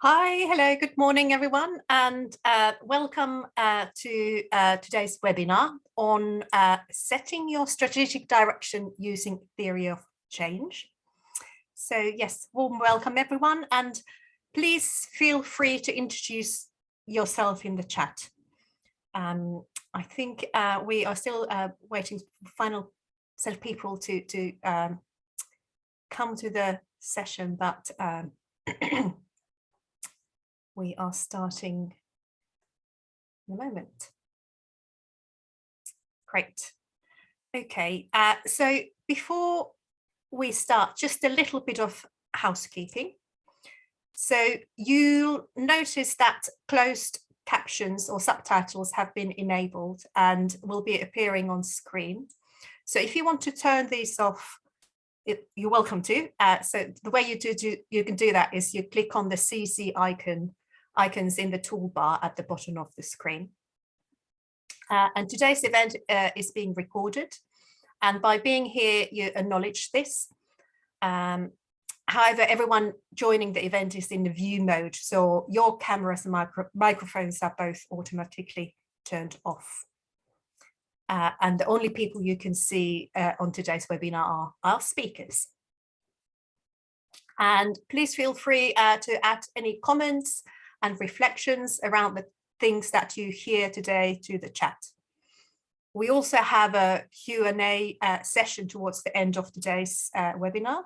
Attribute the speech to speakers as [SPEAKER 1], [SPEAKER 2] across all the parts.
[SPEAKER 1] Hi, hello, good morning, everyone, and welcome to today's webinar on setting your strategic direction using theory of change. So yes, warm welcome, everyone, and please feel free to introduce yourself in the chat. I think we are still waiting for the final set of people to come to the session, but we are starting in a moment. Great. Okay, so before we start, just a little bit of housekeeping. So you'll notice that closed captions or subtitles have been enabled and will be appearing on screen. So if you want to turn these off, you're welcome to. So the way you can do that is you click on the CC icons in the toolbar at the bottom of the screen. And today's event is being recorded, and by being here you acknowledge this. However, everyone joining the event is in the view mode, so your cameras and microphones are both automatically turned off. And the only people you can see on today's webinar are our speakers. And please feel free to add any comments and reflections around the things that you hear today to the chat. We also have a Q&A session towards the end of today's webinar.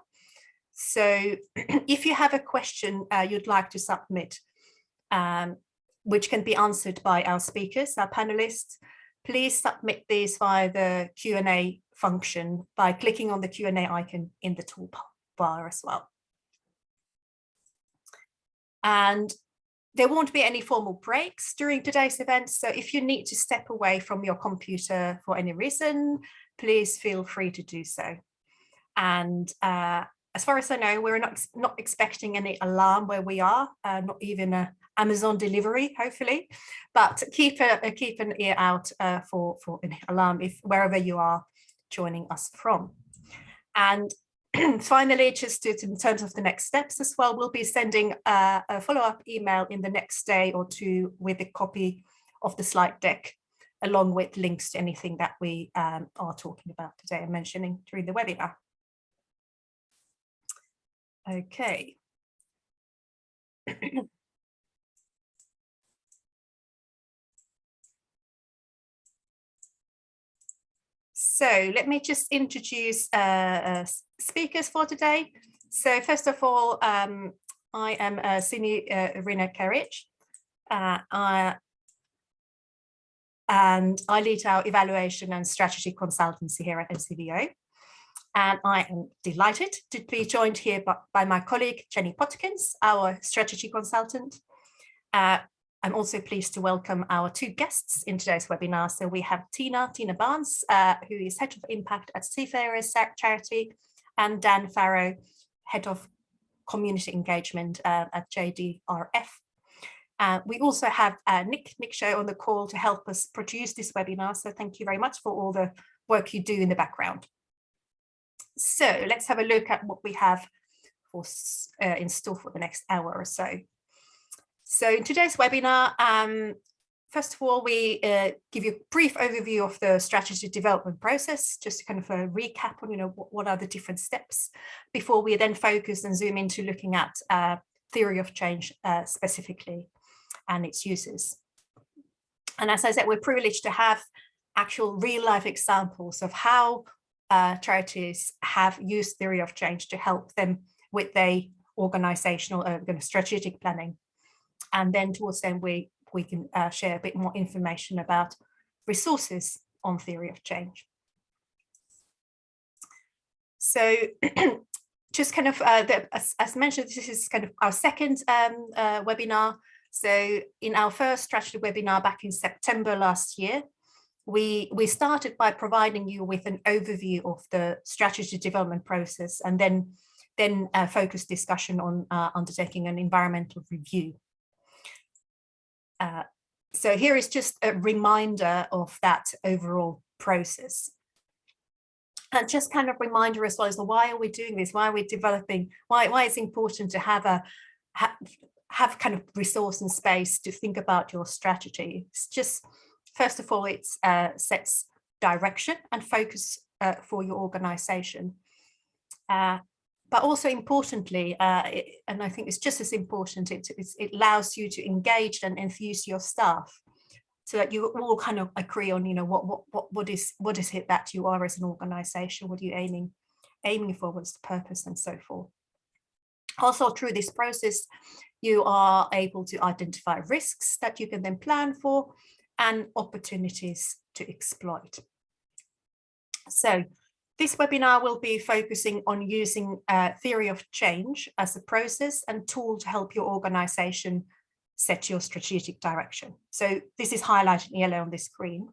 [SPEAKER 1] So if you have a question you'd like to submit, which can be answered by our speakers, our panelists, please submit these via the Q&A function by clicking on the Q&A icon in the toolbar as well. And there won't be any formal breaks during today's event, so if you need to step away from your computer for any reason, please feel free to do so. And as far as I know, we're not expecting any alarm where we are, not even an Amazon delivery, hopefully, but keep an ear out for an alarm if wherever you are joining us from. And finally, just in terms of the next steps as well, we'll be sending a follow-up email in the next day or two with a copy of the slide deck, along with links to anything that we are talking about today and mentioning during the webinar. Okay. So let me just introduce speakers for today. So first of all, I am Sini Karic, and I lead our evaluation and strategy consultancy here at NCVO. And I am delighted to be joined here by my colleague, Jenny Potkins, our strategy consultant. I'm also pleased to welcome our two guests in today's webinar. So we have Tina Barnes, who is Head of Impact at Seafarers Charity, and Dan Farrow, Head of Community Engagement at JDRF. We also have Nick Show on the call to help us produce this webinar. So thank you very much for all the work you do in the background. So let's have a look at what we have in store for the next hour or so. So in today's webinar, first of all, we give you a brief overview of the strategy development process, just kind of a recap on, what are the different steps before we then focus and zoom into looking at theory of change specifically and its uses. And as I said, we're privileged to have actual real life examples of how charities have used theory of change to help them with their organizational strategic planning. And then towards then we can share a bit more information about resources on theory of change. So just kind of, as mentioned, this is kind of our second webinar. So in our first strategy webinar back in September last year, we started by providing you with an overview of the strategy development process, and then a focused discussion on undertaking an environmental review. So here is just a reminder of that overall process. And just kind of reminder as well as why are we doing this? Why are we developing? Why it's important to have have kind of resource and space to think about your strategy. It's just, first of all, it sets direction and focus for your organization. But also importantly, and I think it's just as important, it allows you to engage and enthuse your staff, so that you all kind of agree on, what is it that you are as an organization, what are you aiming for, what's the purpose, and so forth. Also, through this process, you are able to identify risks that you can then plan for and opportunities to exploit. So this webinar will be focusing on using theory of change as a process and tool to help your organization set your strategic direction. So this is highlighted in yellow on the screen.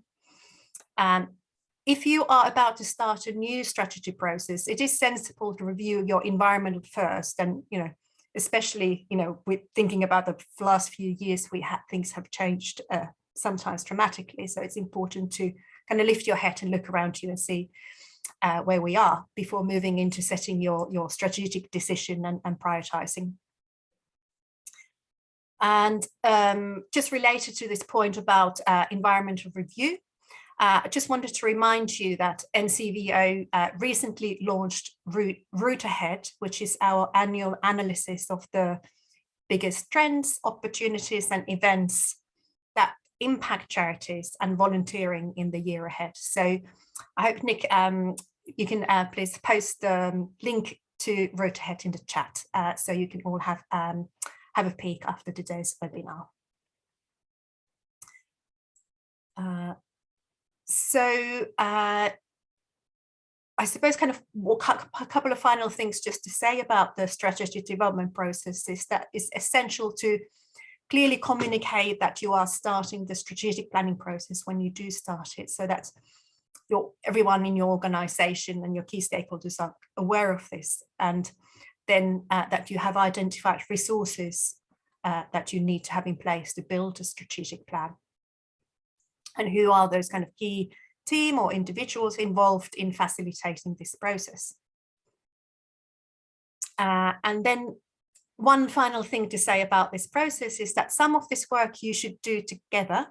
[SPEAKER 1] If you are about to start a new strategy process, it is sensible to review your environment first. And, especially, with thinking about the last few years, things have changed sometimes dramatically. So it's important to kind of lift your head and look around you and see where we are before moving into setting your strategic decision and prioritizing. And just related to this point about environmental review, I just wanted to remind you that NCVO recently launched Route Ahead, which is our annual analysis of the biggest trends, opportunities, and events that impact charities and volunteering in the year ahead. So I hope, Nick, you can please post the link to Route Ahead in the chat, so you can all have a peek after today's webinar. I suppose kind of a couple of final things just to say about the strategy development process is that it's essential to clearly communicate that you are starting the strategic planning process when you do start it, so that everyone in your organization and your key stakeholders are aware of this, and then that you have identified resources that you need to have in place to build a strategic plan. And who are those kind of key team or individuals involved in facilitating this process. And then one final thing to say about this process is that some of this work you should do together,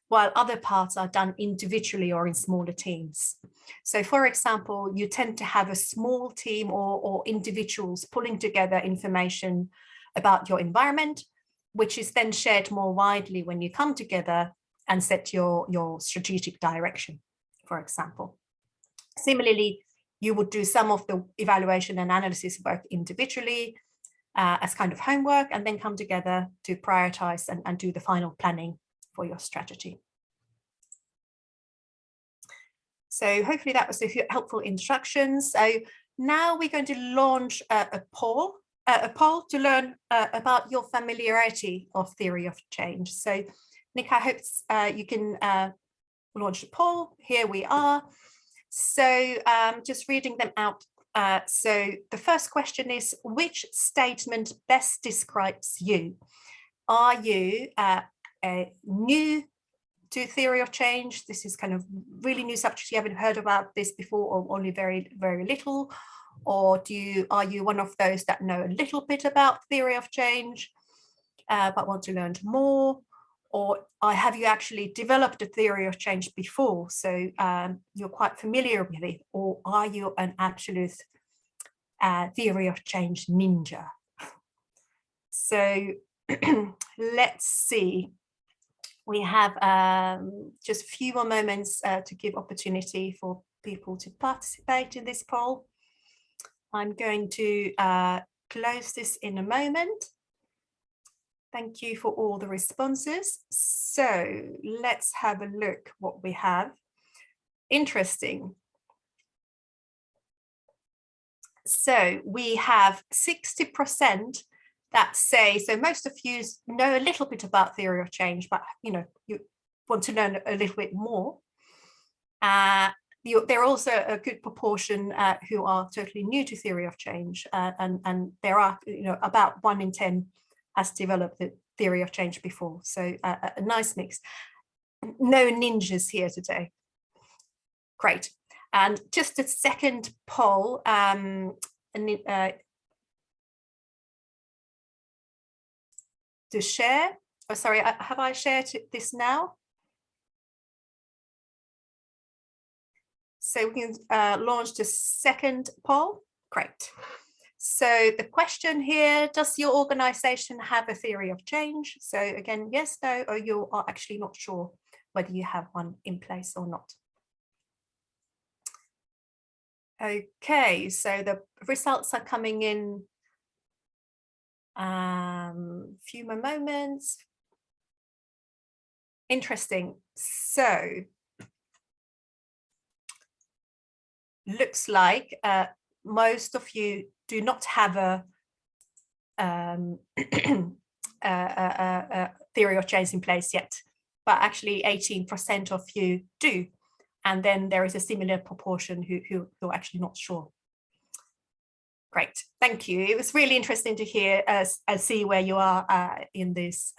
[SPEAKER 1] while other parts are done individually or in smaller teams. So for example, you tend to have a small team or individuals pulling together information about your environment, which is then shared more widely when you come together and set your strategic direction, for example. Similarly, you would do some of the evaluation and analysis work individually as kind of homework, and then come together to prioritize and do the final planning for your strategy. So hopefully that was a few helpful instructions. So now we're going to launch a poll to learn about your familiarity of theory of change. So Nick, I hope you can launch a poll. Here we are. So just reading them out. So the first question is, which statement best describes you? Are you new to theory of change? This is kind of really new subject. You haven't heard about this before, or only very, very little. Or are you one of those that know a little bit about theory of change, but want to learn more? Or have you actually developed a theory of change before, so you're quite familiar with it? Or are you an absolute theory of change ninja? So let's see. We have just a few more moments to give opportunity for people to participate in this poll. I'm going to close this in a moment. Thank you for all the responses. So let's have a look what we have. Interesting. So we have 60% that say, so most of you know a little bit about theory of change, but you want to learn a little bit more. There are also a good proportion who are totally new to theory of change, and there are about 1 in 10 has developed the theory of change before. So a nice mix. No ninjas here today. Great. And just a second poll. to share. Oh, sorry, have I shared this now? So we can launch the second poll. Great. So the question here, does your organization have a theory of change? So again, yes, no, or you are actually not sure whether you have one in place or not. Okay, so the results are coming in few more moments. Interesting. So looks like most of you do not have a theory of change in place yet, but actually 18% of you do. And then there is a similar proportion who are actually not sure. Great, thank you. It was really interesting to hear see where you are in this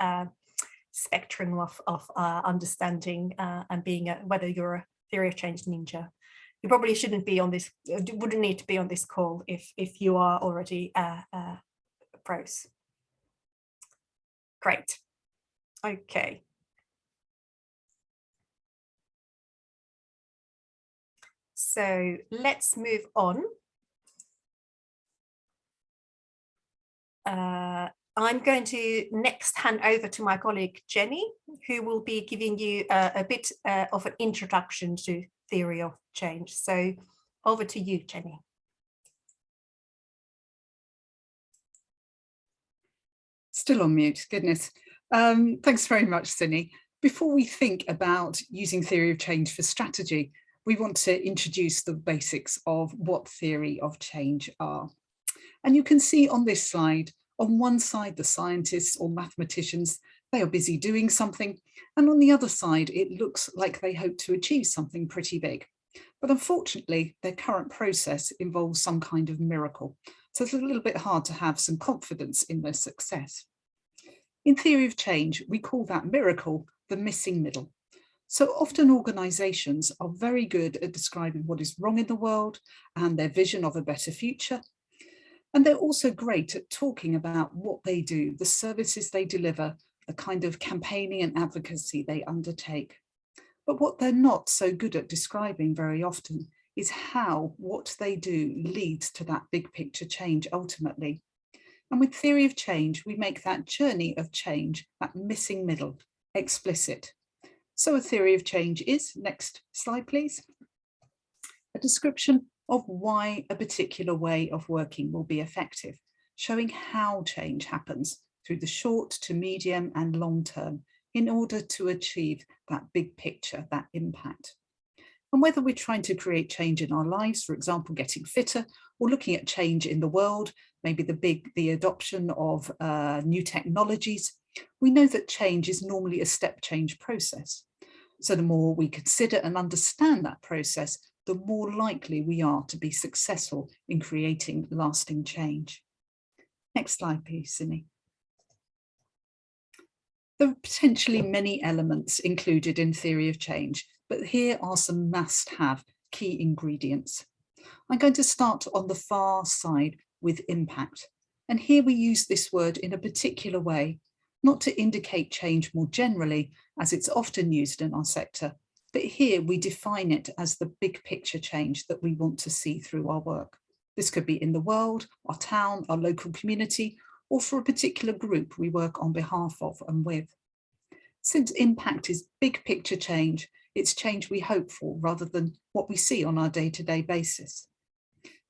[SPEAKER 1] spectrum of understanding and being whether you're a theory of change ninja. You probably shouldn't be on this, wouldn't need to be on this call if you are already pros. Great. Okay. So let's move on. I'm going to next hand over to my colleague Jenny, who will be giving you a bit of an introduction to theory of change. So over to you, Jenny.
[SPEAKER 2] Still on mute, goodness. Thanks very much, Cindy. Before we think about using theory of change for strategy, we want to introduce the basics of what theory of change are. And you can see on this slide, on one side, the scientists or mathematicians, they are busy doing something. And on the other side, it looks like they hope to achieve something pretty big. But unfortunately, their current process involves some kind of miracle. So it's a little bit hard to have some confidence in their success. In theory of change, we call that miracle the missing middle. So often organisations are very good at describing what is wrong in the world and their vision of a better future. And they're also great at talking about what they do, the services they deliver, the kind of campaigning and advocacy they undertake. But what they're not so good at describing very often is how what they do leads to that big picture change ultimately. And with theory of change, we make that journey of change, that missing middle, explicit. So a theory of change is, next slide please, a description of why a particular way of working will be effective, showing how change happens through the short to medium and long term in order to achieve that big picture, that impact. And whether we're trying to create change in our lives, for example, getting fitter, or looking at change in the world, maybe the adoption of new technologies, we know that change is normally a step change process. So the more we consider and understand that process, the more likely we are to be successful in creating lasting change. Next slide, please, Cindy. There are potentially many elements included in theory of change, but here are some must-have key ingredients. I'm going to start on the far side with impact. And here we use this word in a particular way, not to indicate change more generally, as it's often used in our sector, but here we define it as the big picture change that we want to see through our work. This could be in the world, our town, our local community, or for a particular group we work on behalf of and with. Since impact is big picture change, it's change we hope for rather than what we see on our day-to-day basis.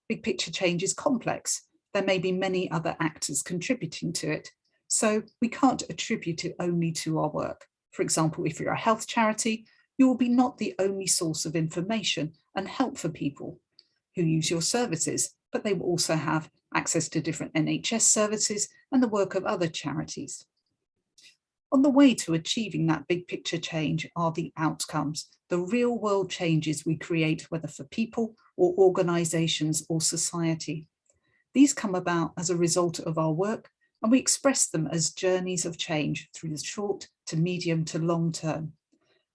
[SPEAKER 2] Big picture change is complex. There may be many other actors contributing to it, so we can't attribute it only to our work. For example, if you're a health charity, you will be not the only source of information and help for people who use your services, but they will also have access to different NHS services and the work of other charities. On the way to achieving that big picture change are the outcomes, the real world changes we create, whether for people or organisations or society. These come about as a result of our work, and we express them as journeys of change through the short to medium to long term.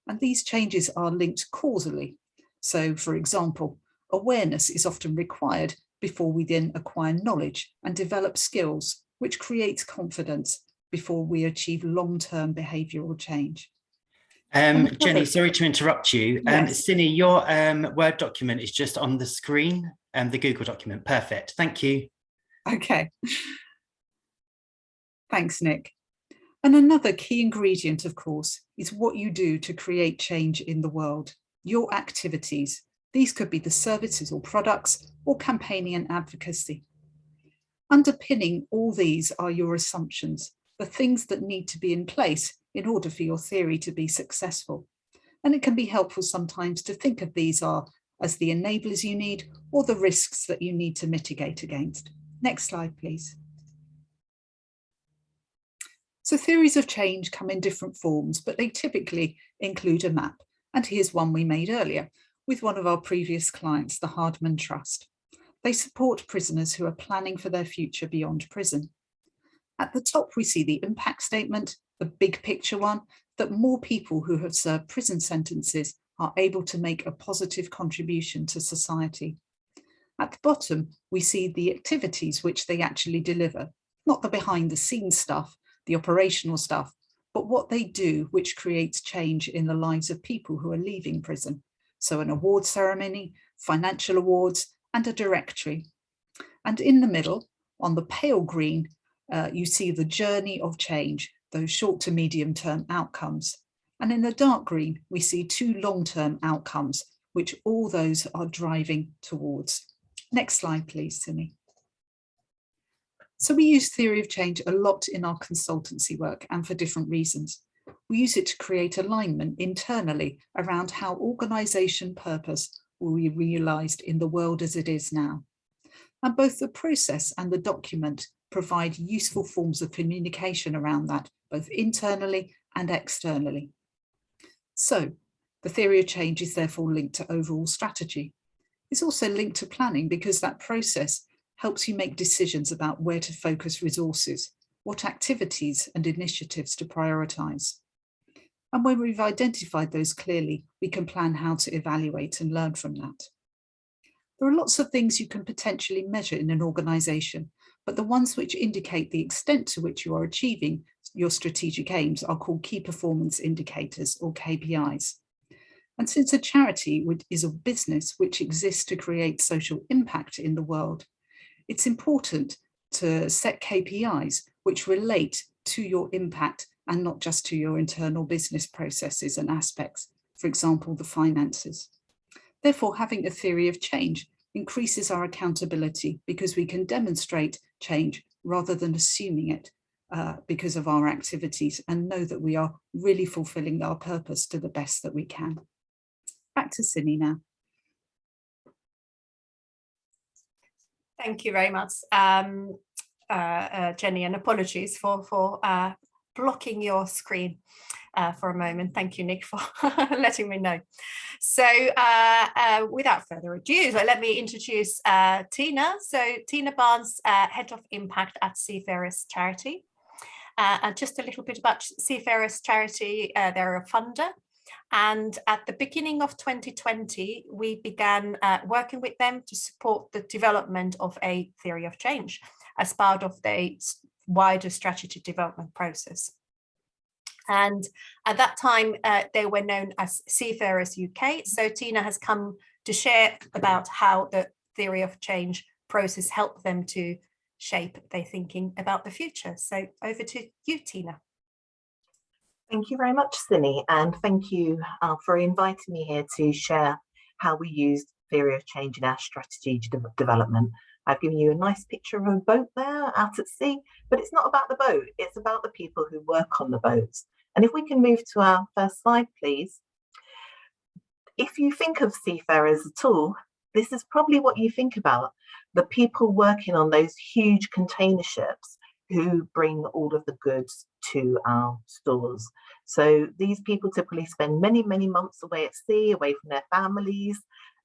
[SPEAKER 2] And these changes are linked causally. So, for example, awareness is often required before we then acquire knowledge and develop skills, which creates confidence, before we achieve long-term behavioural change.
[SPEAKER 3] Jenny, sorry to interrupt you.
[SPEAKER 2] Yes.
[SPEAKER 3] Cindy, your Word document is just on the screen, the Google document. Perfect. Thank you.
[SPEAKER 2] Okay. Thanks, Nick. And another key ingredient, of course, is what you do to create change in the world, your activities. These could be the services or products or campaigning and advocacy. Underpinning all these are your assumptions, the things that need to be in place in order for your theory to be successful. And it can be helpful sometimes to think of these as the enablers you need or the risks that you need to mitigate against. Next slide, please. So theories of change come in different forms, but they typically include a map. And here's one we made earlier with one of our previous clients, the Hardman Trust. They support prisoners who are planning for their future beyond prison. At the top, we see the impact statement, the big picture one, that more people who have served prison sentences are able to make a positive contribution to society. At the bottom, we see the activities which they actually deliver, not the behind the scenes stuff, the operational stuff, but what they do which creates change in the lives of people who are leaving prison. So an award ceremony, financial awards, and a directory. And in the middle, on the pale green, you see the journey of change, those short to medium term outcomes. And in the dark green, we see 2 long-term outcomes, which all those are driving towards. Next slide, please, Simi. So we use theory of change a lot in our consultancy work and for different reasons. We use it to create alignment internally around how organisation purpose will be realised in the world as it is now. And both the process and the document provide useful forms of communication around that, both internally and externally. So the theory of change is therefore linked to overall strategy. It's also linked to planning because that process helps you make decisions about where to focus resources, what activities and initiatives to prioritise. And when we've identified those clearly, we can plan how to evaluate and learn from that. There are lots of things you can potentially measure in an organisation, but the ones which indicate the extent to which you are achieving your strategic aims are called key performance indicators or KPIs. And since a charity is a business which exists to create social impact in the world, it's important to set KPIs which relate to your impact and not just to your internal business processes and aspects, for example, the finances. Therefore, having a theory of change increases our accountability because we can demonstrate change rather than assuming it because of our activities and know that we are really fulfilling our purpose to the best that we can. Back to Cindy now.
[SPEAKER 1] Thank you very much, Jenny, and apologies for blocking your screen for a moment. Thank you, Nick, for letting me know. So without further ado, let me introduce Tina. So Tina Barnes, Head of Impact at Seafarers Charity. And just a little bit about Seafarers Charity, they're a funder. And at the beginning of 2020, we began working with them to support the development of a theory of change as part of the wider strategy development process. And at that time, they were known as Seafarers UK. So Tina has come to share about how the theory of change process helped them to shape their thinking about the future. So over to you, Tina.
[SPEAKER 4] Thank you very much, Cindy, and thank you for inviting me here to share how we used theory of change in our strategy development. I've given you a nice picture of a boat there out at sea, but it's not about the boat, it's about the people who work on the boats. And if we can move to our first slide, please. If you think of seafarers at all, this is probably what you think about, the people working on those huge container ships who bring all of the goods to our stores. So these people typically spend many, many months away at sea, away from their families.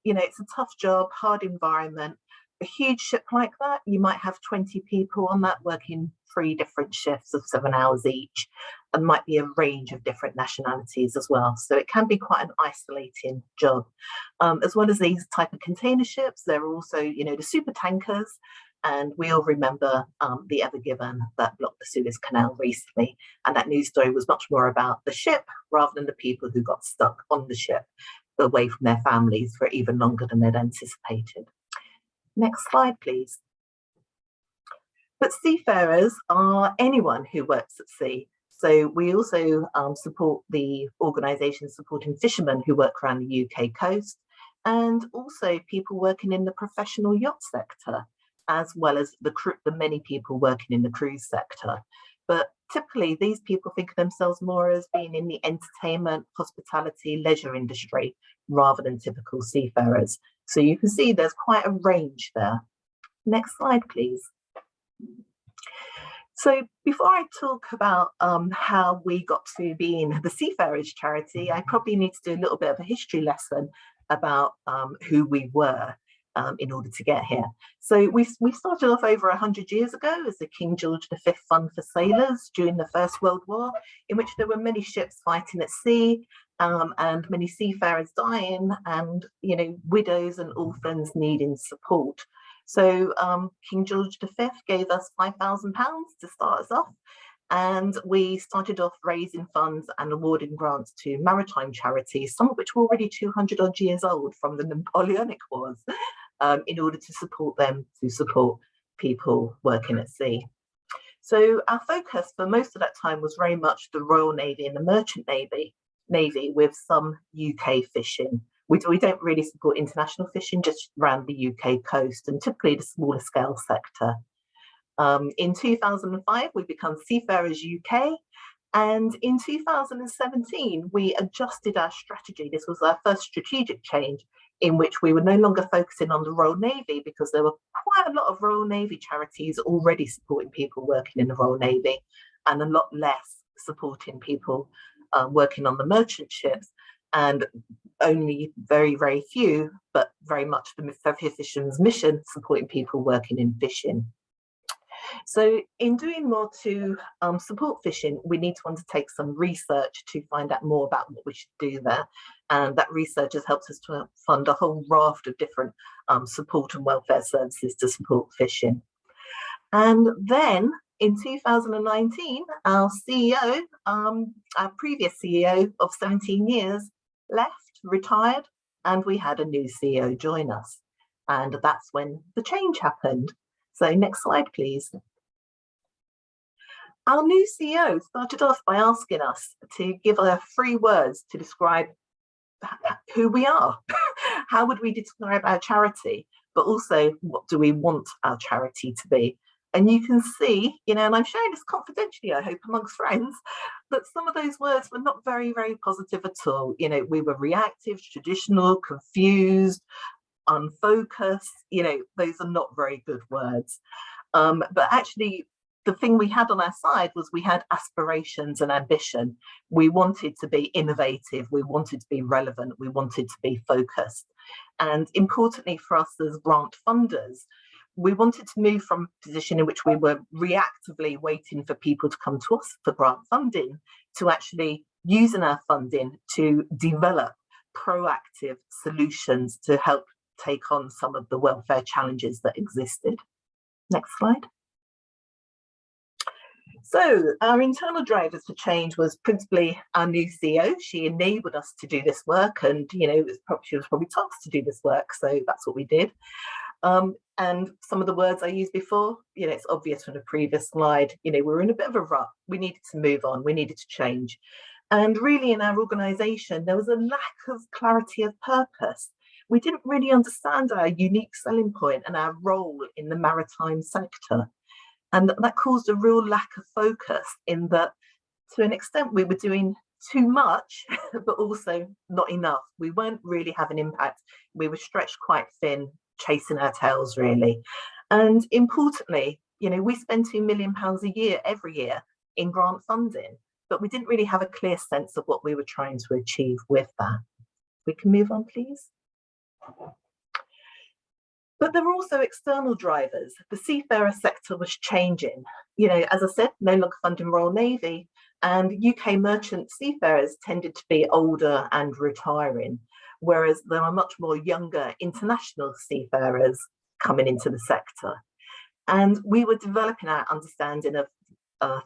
[SPEAKER 4] You know, it's a tough job, hard environment. A huge ship like that, you might have 20 people on that working 3 different shifts of 7 hours each, and might be a range of different nationalities as well. So it can be quite an isolating job. As well as these type of container ships, there are also, you know, the super tankers. And we all remember the Ever Given that blocked the Suez Canal recently. And that news story was much more about the ship rather than the people who got stuck on the ship away from their families for even longer than they'd anticipated. Next slide, please. But seafarers are anyone who works at sea. So we also support the organisations supporting fishermen who work around the UK coast, and also people working in the professional yacht sector, as well as the many people working in the cruise sector. But typically these people think of themselves more as being in the entertainment, hospitality, leisure industry, rather than typical seafarers. So you can see there's quite a range there. Next slide, please. So before I talk about how we got to being the Seafarers Charity, I probably need to do a little bit of a history lesson about who we were in order to get here. So we started off over 100 years ago as the King George V Fund for Sailors during the First World War, in which there were many ships fighting at sea and many seafarers dying, and widows and orphans needing support. So King George V gave us £5,000 to start us off, and we started off raising funds and awarding grants to maritime charities, some of which were already 200 odd years old from the Napoleonic Wars, in order to support them, to support people working at sea. So our focus for most of that time was very much the Royal Navy and the Merchant Navy with some UK fishing. We don't really support international fishing, just around the UK coast and typically the smaller scale sector. In 2005, we became Seafarers UK, and in 2017, we adjusted our strategy. This was our first strategic change, in which we were no longer focusing on the Royal Navy, because there were quite a lot of Royal Navy charities already supporting people working in the Royal Navy, and a lot less supporting people working on the merchant ships, and only very, very few, but very much the fisherman's mission, supporting people working in fishing. So in doing more to support fishing, we need to undertake some research to find out more about what we should do there. And that research has helped us to fund a whole raft of different support and welfare services to support fishing. And then in 2019, our CEO, our previous CEO of 17 years, left, retired, and we had a new CEO join us. And that's when the change happened. So next slide, please. Our new CEO started off by asking us to give her 3 words to describe who we are. How would we describe our charity? But also, what do we want our charity to be? And you can see, and I'm sharing this confidentially, I hope, amongst friends, that some of those words were not very, very positive at all. We were reactive, traditional, confused, unfocused. Those are not very good words. But actually, the thing we had on our side was we had aspirations and ambition. We wanted to be innovative, we wanted to be relevant, we wanted to be focused. And importantly for us as grant funders, we wanted to move from a position in which we were reactively waiting for people to come to us for grant funding, to actually using our funding to develop proactive solutions to help take on some of the welfare challenges that existed. Next slide. So our internal drivers for change was principally our new CEO. She enabled us to do this work, and she was probably tasked to do this work, so that's what we did. And some of the words I used before, it's obvious from the previous slide, we were in a bit of a rut. We needed to move on, we needed to change. And really in our organisation, there was a lack of clarity of purpose. We didn't really understand our unique selling point and our role in the maritime sector. And that caused a real lack of focus, in that to an extent we were doing too much, but also not enough. We weren't really having impact. We were stretched quite thin, chasing our tails really. And importantly, we spend £2 million a year every year in grant funding, but we didn't really have a clear sense of what we were trying to achieve with that. We can move on, please. But there were also external drivers. The seafarer sector was changing. As I said, no longer funding Royal Navy, and UK merchant seafarers tended to be older and retiring, whereas there are much more younger international seafarers coming into the sector. And we were developing our understanding of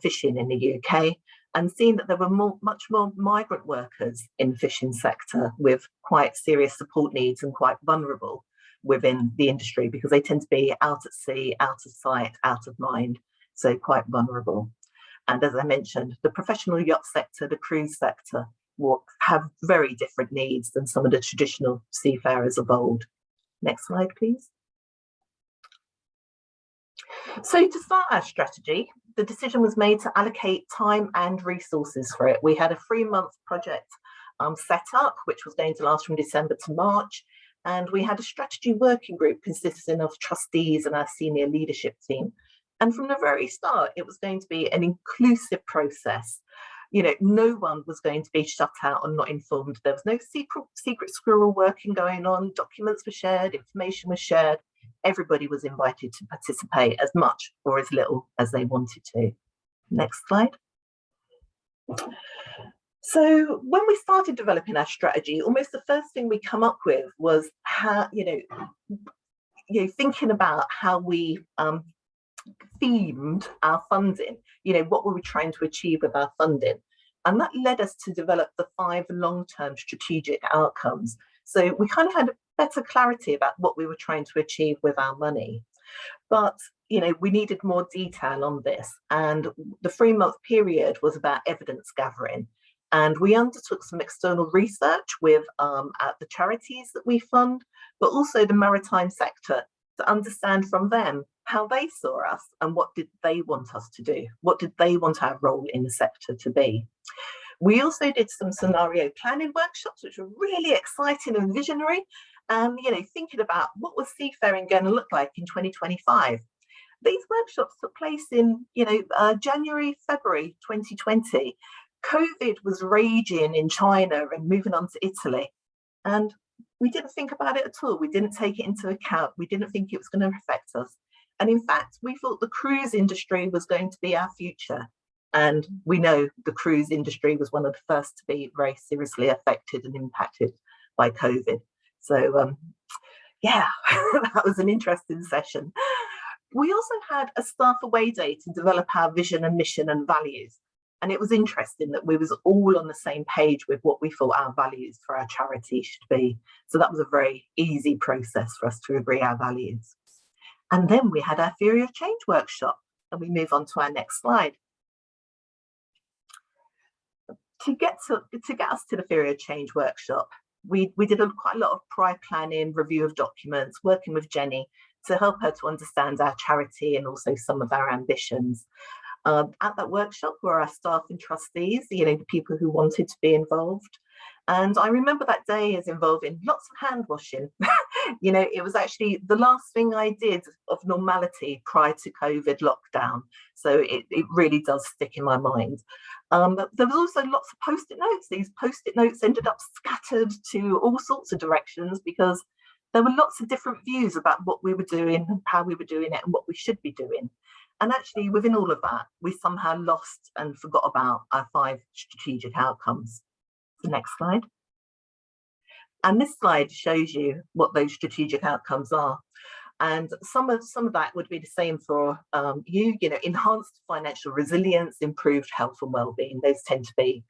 [SPEAKER 4] fishing in the UK and seeing that there were much more migrant workers in the fishing sector with quite serious support needs and quite vulnerable within the industry because they tend to be out at sea, out of sight, out of mind, so quite vulnerable. And as I mentioned, the professional yacht sector, the cruise sector, will have very different needs than some of the traditional seafarers of old. Next slide, please. So to start our strategy, the decision was made to allocate time and resources for it. We had a 3-month project set up, which was going to last from December to March. And we had a strategy working group consisting of trustees and our senior leadership team. And from the very start, it was going to be an inclusive process. You know, no one was going to be shut out and not informed. There was no secret squirrel working going on. Documents were shared, information was shared. Everybody was invited to participate as much or as little as they wanted to. Next slide. So when we started developing our strategy, almost the first thing we come up with was how, thinking about how we themed our funding, what were we trying to achieve with our funding? And that led us to develop the 5 long-term strategic outcomes. So we kind of had a better clarity about what we were trying to achieve with our money. But, we needed more detail on this. And the 3-month period was about evidence gathering. And we undertook some external research with the charities that we fund, but also the maritime sector to understand from them how they saw us and what did they want us to do? What did they want our role in the sector to be? We also did some scenario planning workshops, which were really exciting and visionary. And, thinking about what was seafaring going to look like in 2025. These workshops took place in, January, February 2020. COVID was raging in China and moving on to Italy. And we didn't think about it at all. We didn't take it into account. We didn't think it was going to affect us. And in fact, we thought the cruise industry was going to be our future. And we know the cruise industry was one of the first to be very seriously affected and impacted by COVID. So, that was an interesting session. We also had a staff away day to develop our vision and mission and values. And it was interesting that we was all on the same page with what we thought our values for our charity should be. So that was a very easy process for us to agree our values. And then we had our Theory of Change workshop, and we move on to our next slide. To get us to the Theory of Change workshop, we did quite a lot of prior planning, review of documents, working with Jenny to help her to understand our charity and also some of our ambitions. At that workshop were our staff and trustees, the people who wanted to be involved. And I remember that day as involving lots of hand washing. It was actually the last thing I did of normality prior to COVID lockdown. So it really does stick in my mind. There was also lots of post-it notes. These post-it notes ended up scattered to all sorts of directions because there were lots of different views about what we were doing and how we were doing it and what we should be doing. And actually, within all of that, we somehow lost and forgot about our 5 strategic outcomes. The next slide. And this slide shows you what those strategic outcomes are. And some of that would be the same for enhanced financial resilience, improved health and well-being. Those tend to be,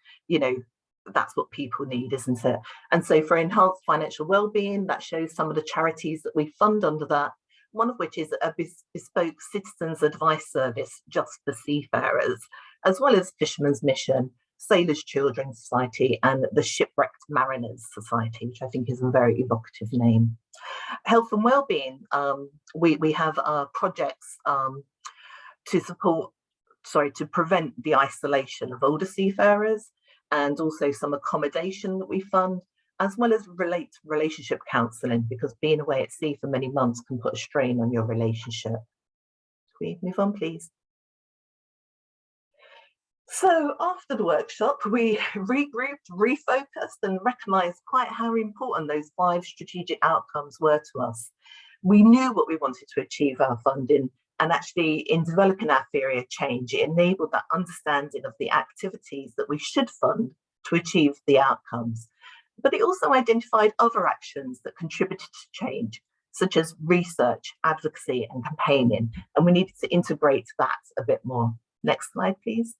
[SPEAKER 4] that's what people need, isn't it? And so for enhanced financial well-being, that shows some of the charities that we fund under that. One of which is a bespoke citizens advice service just for seafarers, as well as Fishermen's Mission, Sailors Children's Society, and the Shipwrecked Mariners Society, which I think is a very evocative name. Health and Wellbeing, we have projects to prevent the isolation of older seafarers, and also some accommodation that we fund, as well as relationship counselling, because being away at sea for many months can put a strain on your relationship. Can we move on, please? So after the workshop, we regrouped, refocused, and recognised quite how important those 5 strategic outcomes were to us. We knew what we wanted to achieve our funding, and actually in developing our theory of change, it enabled that understanding of the activities that we should fund to achieve the outcomes. But it also identified other actions that contributed to change. such as research, advocacy and campaigning, and we needed to integrate that a bit more. Next slide, please.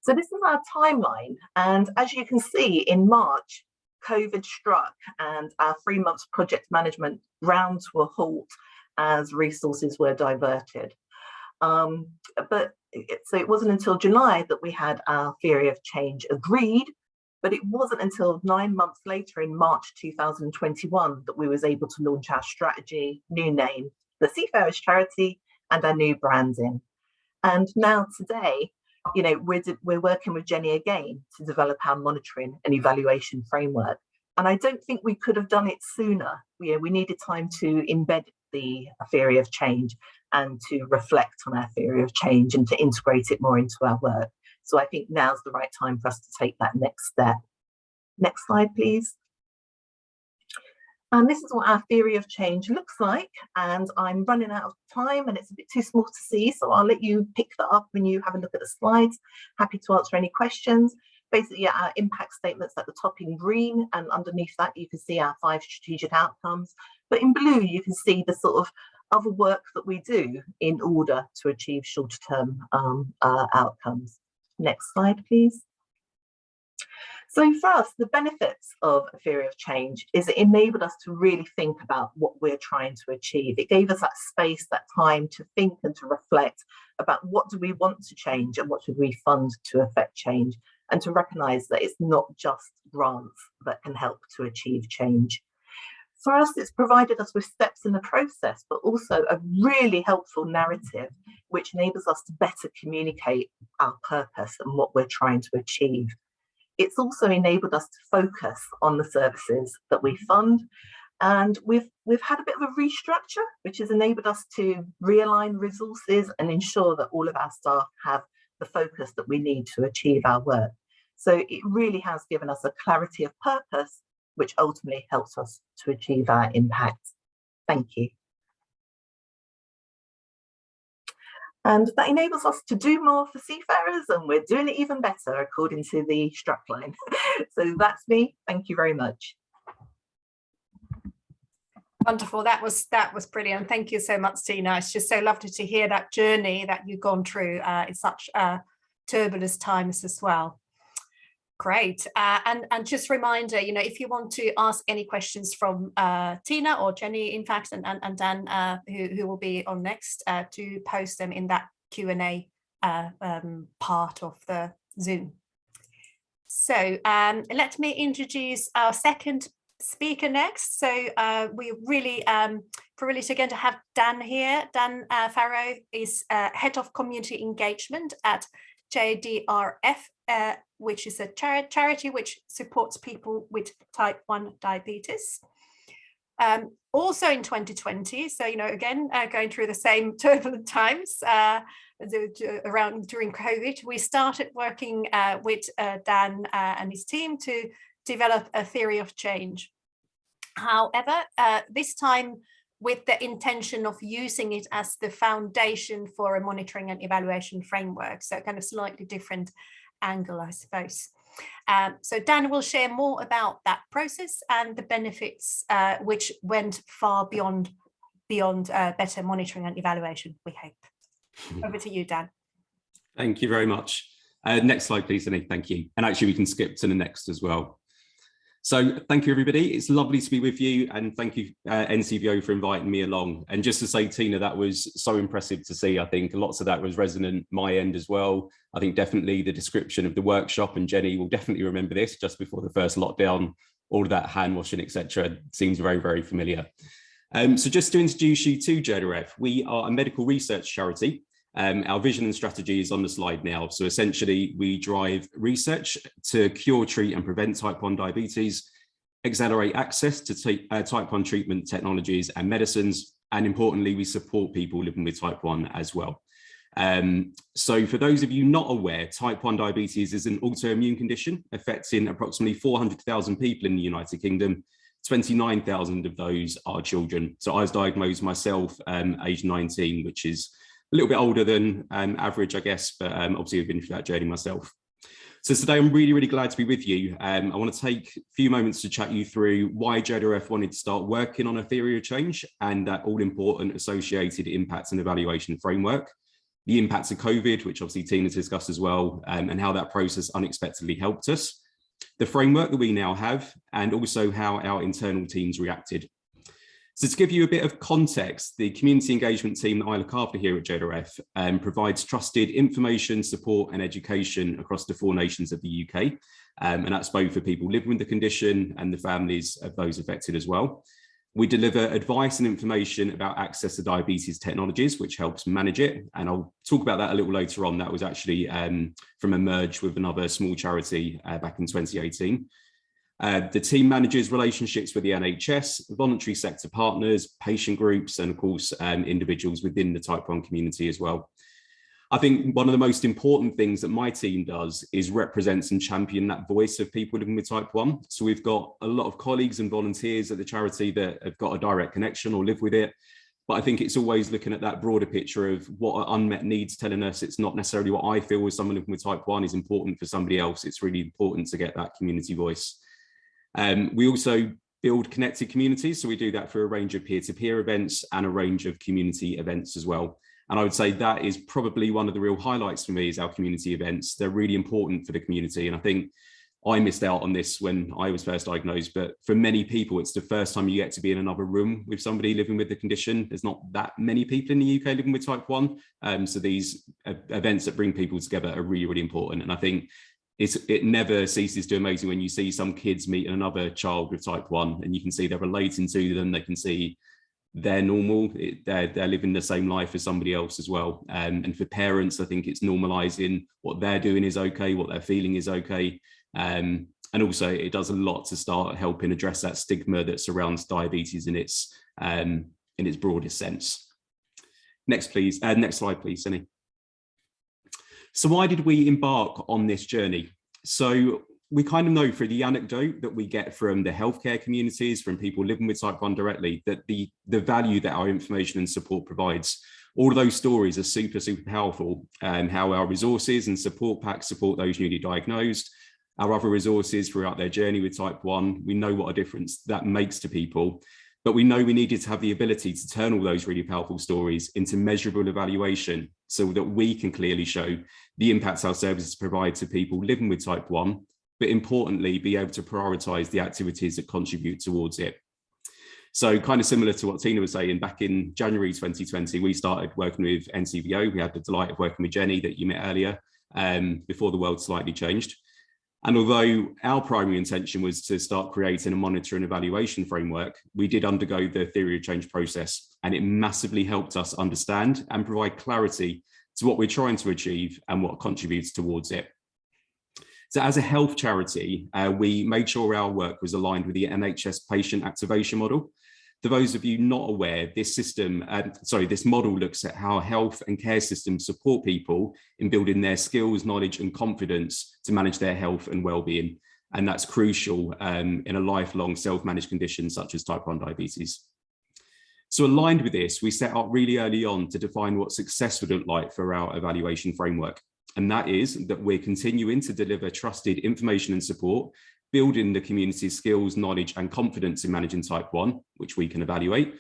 [SPEAKER 4] So this is our timeline, and as you can see, in March, COVID struck and our 3 months project management ground to a halt as resources were diverted. So it wasn't until July that we had our theory of change agreed, but it wasn't until 9 months later in March 2021 that we was able to launch our strategy, new name, the Seafarers Charity, and our new branding. And now today, you know, we're working with Jenny again to develop our monitoring and evaluation framework. And I don't think we could have done it sooner. We needed time to embed the theory of change and to reflect on our theory of change and to integrate it more into our work. So I think now's the right time for us to take that next step. Next slide, please. And this is what our theory of change looks like. And I'm running out of time and it's a bit too small to see, so I'll let you pick that up when you have a look at the slides. Happy to answer any questions. Basically, our impact statements at the top in green, and underneath that you can see our 5 strategic outcomes. But in blue, you can see the sort of other work that we do in order to achieve shorter term outcomes. Next slide, please. So for us, the benefits of a theory of change is it enabled us to really think about what we're trying to achieve. It gave us that space, that time to think and to reflect about what do we want to change and what should we fund to affect change, and to recognise that it's not just grants that can help to achieve change. For us, it's provided us with steps in the process, but also a really helpful narrative, which enables us to better communicate our purpose and what we're trying to achieve. It's also enabled us to focus on the services that we fund. And we've had a bit of a restructure, which has enabled us to realign resources and ensure that all of our staff have the focus that we need to achieve our work. So it really has given us a clarity of purpose, which ultimately helps us to achieve our impact. Thank you. And that enables us to do more for seafarers, and we're doing it even better according to the strapline. So that's me. Thank you very much.
[SPEAKER 1] Wonderful. That was brilliant. Thank you so much, Tina. It's just so lovely to hear that journey that you've gone through in such turbulent times as well. Great. And just a reminder, you know, if you want to ask any questions from Tina or Jenny, in fact, and Dan, who will be on next, to post them in that Q&A part of the Zoom. So let me introduce our second speaker next. So we're really privileged again to have Dan here. Dan Farrow is Head of Community Engagement at JDRF, which is a charity which supports people with type 1 diabetes. Also in 2020, so, you know, again, going through the same turbulent times during COVID, we started working with Dan and his team to develop a theory of change. However, this time with the intention of using it as the foundation for a monitoring and evaluation framework. So kind of slightly different angle, I suppose. So Dan will share more about that process and the benefits which went far beyond better monitoring and evaluation, we hope. Over to you, Dan.
[SPEAKER 5] Thank you very much. Next slide, please, Annie. Thank you. And actually, we can skip to the next as well. So thank you, everybody. It's lovely to be with you, and thank you, NCVO, for inviting me along. And just to say, Tina, that was so impressive to see. I think lots of that was resonant my end as well. I think definitely the description of the workshop, and Jenny will definitely remember this, just before the first lockdown, all of that hand washing, etc., seems very, very familiar. So just to introduce you to JDRF, we are a medical research charity. Our vision and strategy is on the slide now. So essentially, we drive research to cure, treat and prevent type 1 diabetes, accelerate access to type 1 treatment technologies and medicines, and importantly, we support people living with type 1 as well. So for those of you not aware, type 1 diabetes is an autoimmune condition affecting approximately 400,000 people in the United Kingdom. 29,000 of those are children. So I was diagnosed myself age 19, which is a little bit older than average, I guess, but obviously I've been through that journey myself. So today I'm really glad to be with you. I want to take a few moments to chat you through why JDRF wanted to start working on a theory of change and that all important associated impacts and evaluation framework, the impacts of COVID, which obviously Tina's discussed as well, and how that process unexpectedly helped us, the framework that we now have, and also how our internal teams reacted. So to give you a bit of context, the community engagement team that I look after here at JDRF provides trusted information, support and education across the 4 nations of the UK. And that's both for people living with the condition and the families of those affected as well. We deliver advice and information about access to diabetes technologies, which helps manage it. And I'll talk about that a little later on. That was actually from a merge with another small charity back in 2018. The team manages relationships with the NHS, voluntary sector partners, patient groups, and of course, individuals within the type 1 community as well. I think one of the most important things that my team does is represents and champion that voice of people living with type 1. So we've got a lot of colleagues and volunteers at the charity that have got a direct connection or live with it. But I think it's always looking at that broader picture of what are unmet needs telling us it's not necessarily what I feel as someone living with type 1 is important for somebody else. It's really important to get that community voice. We also build connected communities. So we do that through a range of peer-to-peer events and a range of community events as well. And I would say that is probably one of the real highlights for me is our community events. They're really important for the community. And I think I missed out on this when I was first diagnosed, but for many people, it's the first time you get to be in another room with somebody living with the condition. There's not that many people in the UK living with type 1. So these events that bring people together are really important. And I think it never ceases to amaze me when you see some kids meet another child with type 1 and you can see they're relating to them, they can see they're normal, they're living the same life as somebody else as well. And for parents, I think it's normalizing what they're doing is okay, what they're feeling is okay. And also it does a lot to start helping address that stigma that surrounds diabetes in its broadest sense. Next, please. Next slide, please, Cindy. So why did we embark on this journey? So we kind of know through the anecdote that we get from the healthcare communities, from people living with type 1 directly, that the value that our information and support provides, all of those stories are super powerful, and how our resources and support packs support those newly diagnosed, our other resources throughout their journey with type 1. We know what a difference that makes to people, but we know we needed to have the ability to turn all those really powerful stories into measurable evaluation so that we can clearly show the impacts our services provide to people living with type 1, but importantly, be able to prioritise the activities that contribute towards it. So kind of similar to what Tina was saying, back in January 2020, we started working with NCVO. We had the delight of working with Jenny that you met earlier, before the world slightly changed. And although our primary intention was to start creating a monitor and evaluation framework, we did undergo the theory of change process, and it massively helped us understand and provide clarity to what we're trying to achieve and what contributes towards it. So as a health charity, we made sure our work was aligned with the NHS patient activation model. For those of you not aware, this model looks at how health and care systems support people in building their skills, knowledge and confidence to manage their health and well-being. And that's crucial in a lifelong self-managed condition such as type 1 diabetes. So aligned with this, we set out really early on to define what success would look like for our evaluation framework. And that is that we're continuing to deliver trusted information and support, building the community's skills, knowledge and confidence in managing type 1, which we can evaluate,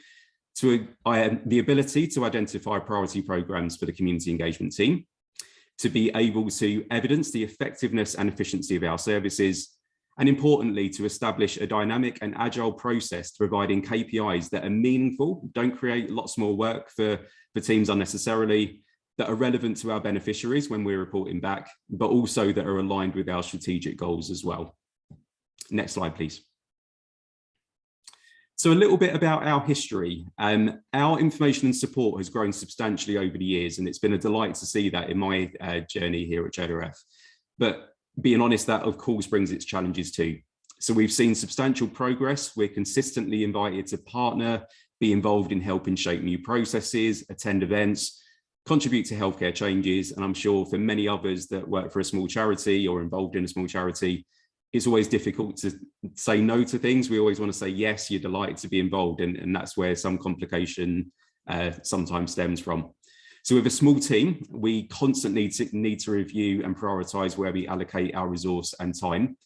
[SPEAKER 5] to the ability to identify priority programs for the community engagement team, to be able to evidence the effectiveness and efficiency of our services, and importantly, to establish a dynamic and agile process to providing KPIs that are meaningful, don't create lots more work for teams unnecessarily, that are relevant to our beneficiaries when we're reporting back, but also that are aligned with our strategic goals as well. Next slide, please. So a little bit about our history. Our information and support has grown substantially over the years, and it's been a delight to see that in my journey here at JDRF. But being honest, that of course brings its challenges too. So we've seen substantial progress. We're consistently invited to partner, be involved in helping shape new processes, attend events, contribute to healthcare changes. And I'm sure for many others that work for a small charity or involved in a small charity, it's always difficult to say no to things. We always want to say, yes, you're delighted to be involved. And that's where some complication sometimes stems from. So with a small team, we constantly need to review and prioritise where we allocate our resource and time.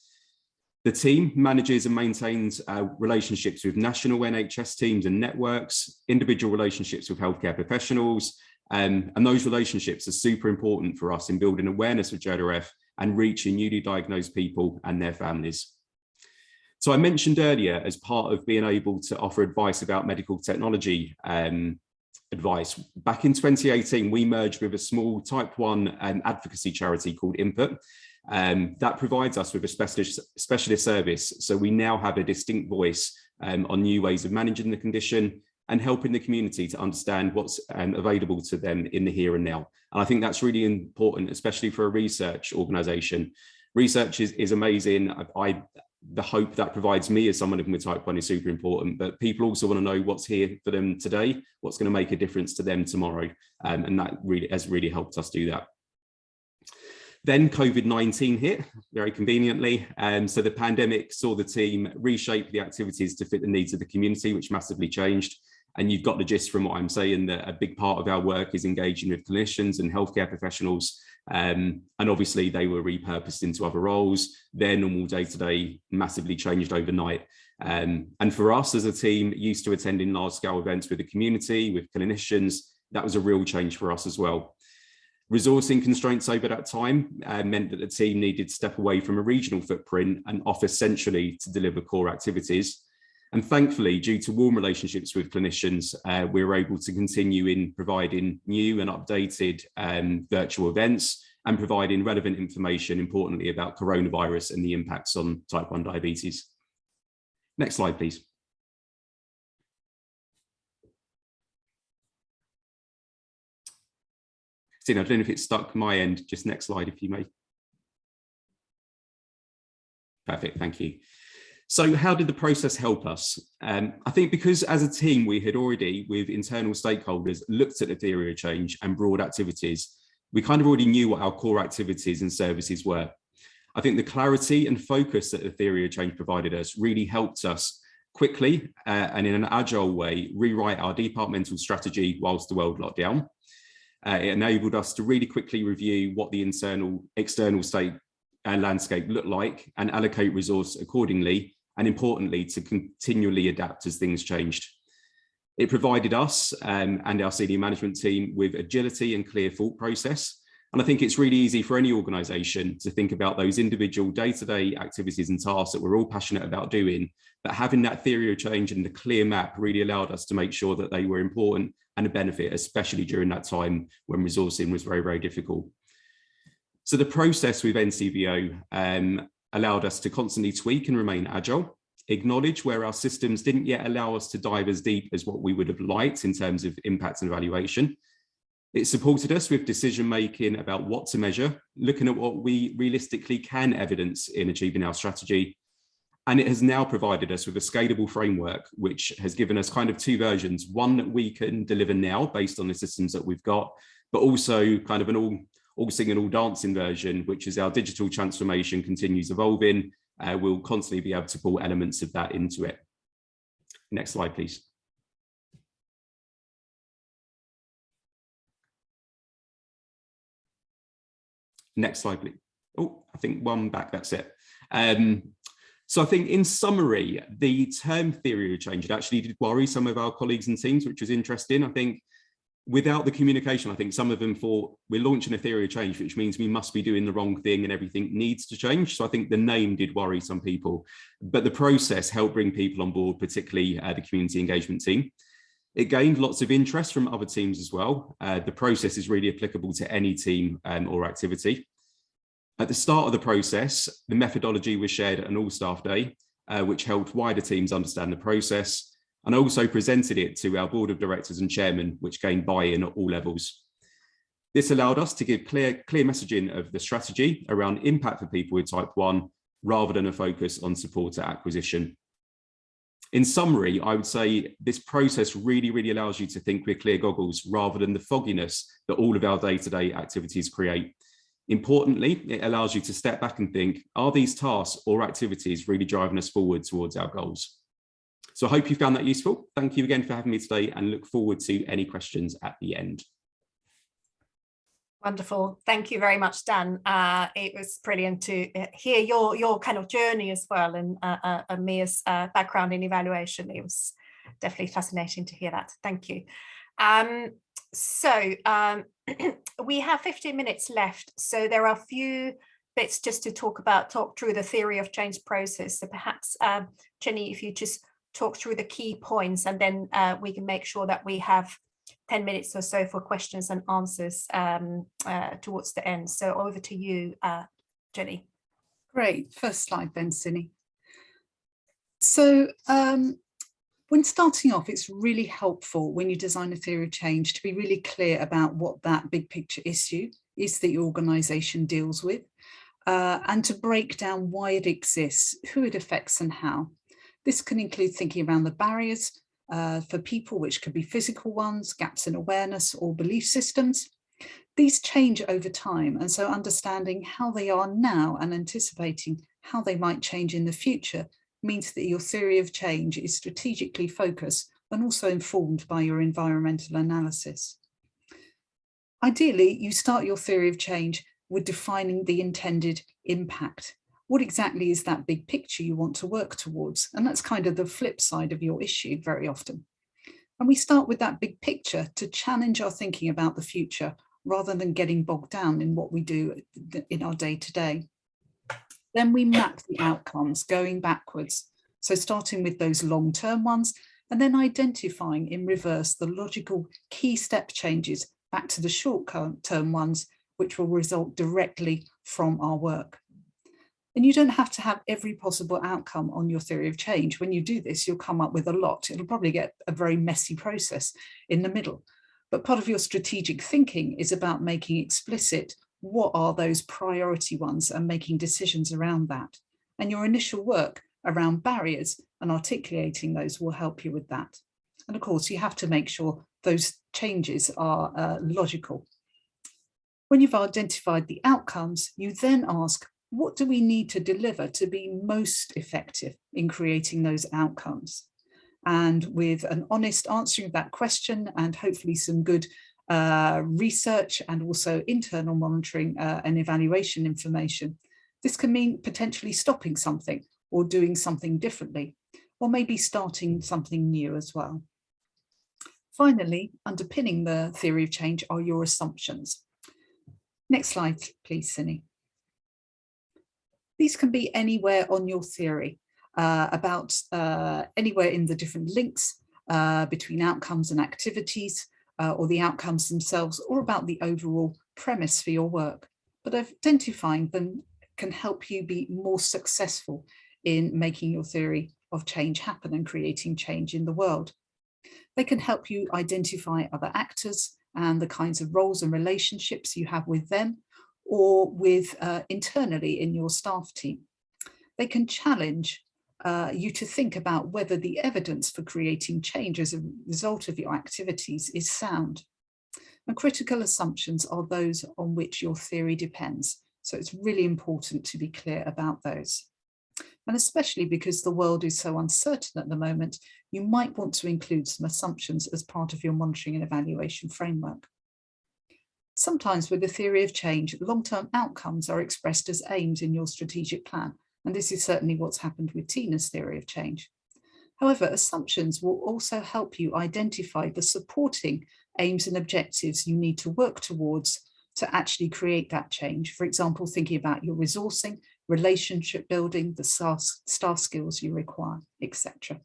[SPEAKER 5] The team manages and maintains relationships with national NHS teams and networks, individual relationships with healthcare professionals, and those relationships are super important for us in building awareness of JDRF and reaching newly diagnosed people and their families. So I mentioned earlier, as part of being able to offer advice about medical technology advice, back in 2018, we merged with a small type 1 advocacy charity called Input. That provides us with a specialist service. So we now have a distinct voice on new ways of managing the condition and helping the community to understand what's available to them in the here and now. And I think that's really important, especially for a research organisation. Research is amazing. The hope that provides me as someone living with type 1 is super important, but people also want to know what's here for them today, what's going to make a difference to them tomorrow. And that really has helped us do that. Then COVID-19 hit very conveniently. So the pandemic saw the team reshape the activities to fit the needs of the community, which massively changed. And you've got the gist from what I'm saying, that a big part of our work is engaging with clinicians and healthcare professionals. And obviously they were repurposed into other roles. Their normal day-to-day massively changed overnight. And for us as a team used to attending large-scale events with the community, with clinicians, that was a real change for us as well. Resourcing constraints over that time meant that the team needed to step away from a regional footprint and offer centrally to deliver core activities. And thankfully, due to warm relationships with clinicians, we were able to continue in providing new and updated virtual events and providing relevant information, importantly, about coronavirus and the impacts on type 1 diabetes. Next slide, please. I don't know if it's stuck my end, just next slide if you may. Perfect, thank you. So how did the process help us? I think because as a team, we had already, with internal stakeholders, looked at the theory of change and broad activities. We kind of already knew what our core activities and services were. I think the clarity and focus that the theory of change provided us really helped us quickly and in an agile way rewrite our departmental strategy whilst the world locked down. It enabled us to really quickly review what the external state landscape looked like and allocate resource accordingly, and importantly, to continually adapt as things changed. It provided us and our senior management team with agility and clear thought process. And I think it's really easy for any organisation to think about those individual day-to-day activities and tasks that we're all passionate about doing, but having that theory of change and the clear map really allowed us to make sure that they were important and a benefit, especially during that time when resourcing was very, very difficult. So the process with NCVO allowed us to constantly tweak and remain agile, acknowledge where our systems didn't yet allow us to dive as deep as what we would have liked in terms of impact and evaluation. It supported us with decision-making about what to measure, looking at what we realistically can evidence in achieving our strategy. And it has now provided us with a scalable framework, which has given us kind of two versions, one that we can deliver now based on the systems that we've got, but also kind of an all singing, all dancing version, which is our digital transformation continues evolving. We'll constantly be able to pull elements of that into it. Next slide, please. Next slide, please. Oh, I think one back, that's it. So I think in summary, the term theory of change, it actually did worry some of our colleagues and teams, which was interesting. I think without the communication, I think some of them thought we're launching a theory of change, which means we must be doing the wrong thing and everything needs to change. So I think the name did worry some people, but the process helped bring people on board, particularly the community engagement team. It gained lots of interest from other teams as well. The process is really applicable to any team or activity. At the start of the process, the methodology was shared at an all-staff day, which helped wider teams understand the process, and also presented it to our board of directors and chairman, which gained buy-in at all levels. This allowed us to give clear messaging of the strategy around impact for people with type 1, rather than a focus on supporter acquisition. In summary, I would say this process really allows you to think with clear goggles rather than the fogginess that all of our day-to-day activities create. Importantly, it allows you to step back and think, are these tasks or activities really driving us forward towards our goals? So I hope you found that useful. Thank you again for having me today and look forward to any questions at the end.
[SPEAKER 1] Wonderful. Thank you very much, Dan. It was brilliant to hear your kind of journey as well, and Mia's background in evaluation. It was definitely fascinating to hear that. Thank you. We have 15 minutes left, so there are a few bits just to talk through the theory of change process. So perhaps, Jenny, if you just talk through the key points, and then we can make sure that we have 10 minutes or so for questions and answers towards the end. So over to you, Jenny.
[SPEAKER 2] Great. First slide then, Cindy. So when starting off, it's really helpful when you design a theory of change to be really clear about what that big picture issue is that your organisation deals with, and to break down why it exists, who it affects and how. This can include thinking around the barriers for people, which could be physical ones, gaps in awareness or belief systems. These change over time, and so understanding how they are now and anticipating how they might change in the future means that your theory of change is strategically focused and also informed by your environmental analysis. Ideally, you start your theory of change with defining the intended impact. What exactly is that big picture you want to work towards? And that's kind of the flip side of your issue very often. And we start with that big picture to challenge our thinking about the future rather than getting bogged down in what we do in our day-to-day. Then we map the outcomes going backwards. So starting with those long-term ones, and then identifying in reverse the logical key step changes back to the short-term ones, which will result directly from our work. And you don't have to have every possible outcome on your theory of change. When you do this, you'll come up with a lot. It'll probably get a very messy process in the middle. But part of your strategic thinking is about making explicit what are those priority ones and making decisions around that. And your initial work around barriers and articulating those will help you with that. And of course, you have to make sure those changes are logical. When you've identified the outcomes, you then ask, what do we need to deliver to be most effective in creating those outcomes? And with an honest answering of that question and hopefully some good research and also internal monitoring and evaluation information, this can mean potentially stopping something or doing something differently, or maybe starting something new as well. Finally, underpinning the theory of change are your assumptions. Next slide, please, Cindy. These can be anywhere on your theory, about anywhere in the different links between outcomes and activities, or the outcomes themselves, or about the overall premise for your work. But identifying them can help you be more successful in making your theory of change happen and creating change in the world. They can help you identify other actors and the kinds of roles and relationships you have with them, or with internally in your staff team. They can challenge you to think about whether the evidence for creating change as a result of your activities is sound. And critical assumptions are those on which your theory depends. So it's really important to be clear about those. And especially because the world is so uncertain at the moment, you might want to include some assumptions as part of your monitoring and evaluation framework. Sometimes with the theory of change, long-term outcomes are expressed as aims in your strategic plan. And this is certainly what's happened with Tina's theory of change. However, assumptions will also help you identify the supporting aims and objectives you need to work towards to actually create that change. For example, thinking about your resourcing, relationship building, the staff skills you require, etc.